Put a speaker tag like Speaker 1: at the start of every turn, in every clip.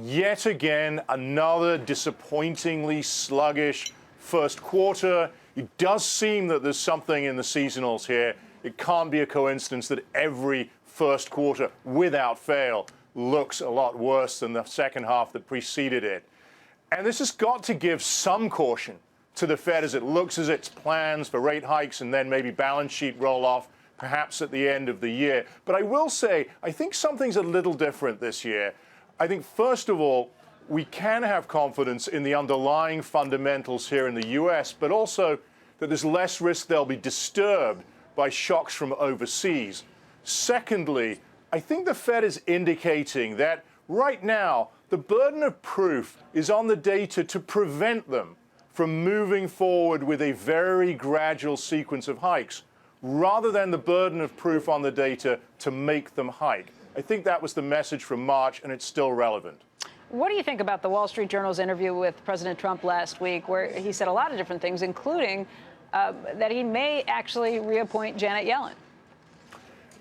Speaker 1: Yet again, another disappointingly sluggish first quarter. It does seem that there's something in the seasonals here. It can't be a coincidence that every first quarter, without fail, looks a lot worse than the second half that preceded it. And this has got to give some caution to the Fed as it looks at its plans for rate hikes and then maybe balance sheet roll-off, perhaps at the end of the year. But I will say, I think something's a little different this year. I think, first of all, we can have confidence in the underlying fundamentals here in the U.S., but also that there's less risk they'll be disturbed by shocks from overseas. Secondly, I think the Fed is indicating that right now the burden of proof is on the data to prevent them from moving forward with a very gradual sequence of hikes, rather than the burden of proof on the data to make them hike. I think that was the message from March, and it's still relevant.
Speaker 2: What do you think about the Wall Street Journal's interview with President Trump last week, where he said a lot of different things, including that he may actually reappoint Janet Yellen?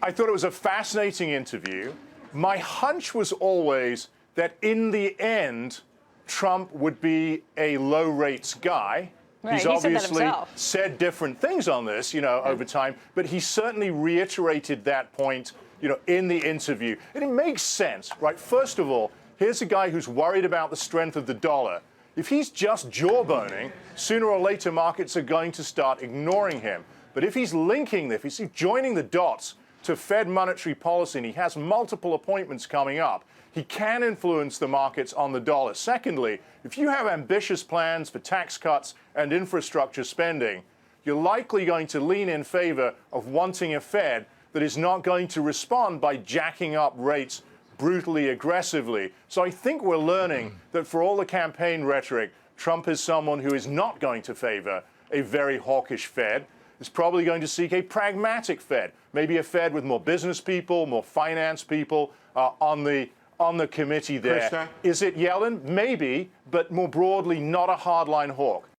Speaker 1: I thought it was a fascinating interview. My hunch was always that in the end, Trump would be a low rates guy.
Speaker 2: Right,
Speaker 1: He's obviously said different things on this, over time, but he certainly reiterated that point, in the interview. And it makes sense, right? First of all, here's a guy who's worried about the strength of the dollar. If he's just jawboning, sooner or later markets are going to start ignoring him. But if he's linking this, if he's joining the dots to Fed monetary policy, and he has multiple appointments coming up, he can influence the markets on the dollar. Secondly, if you have ambitious plans for tax cuts and infrastructure spending, you're likely going to lean in favor of wanting a Fed that is not going to respond by jacking up rates brutally aggressively. So I think we're learning that for all the campaign rhetoric, Trump is someone who is not going to favor a very hawkish Fed. Is probably going to seek a pragmatic Fed, maybe a Fed with more business people, more finance people on the committee there. Is it Yellen? Maybe, but more broadly, not a hardline hawk.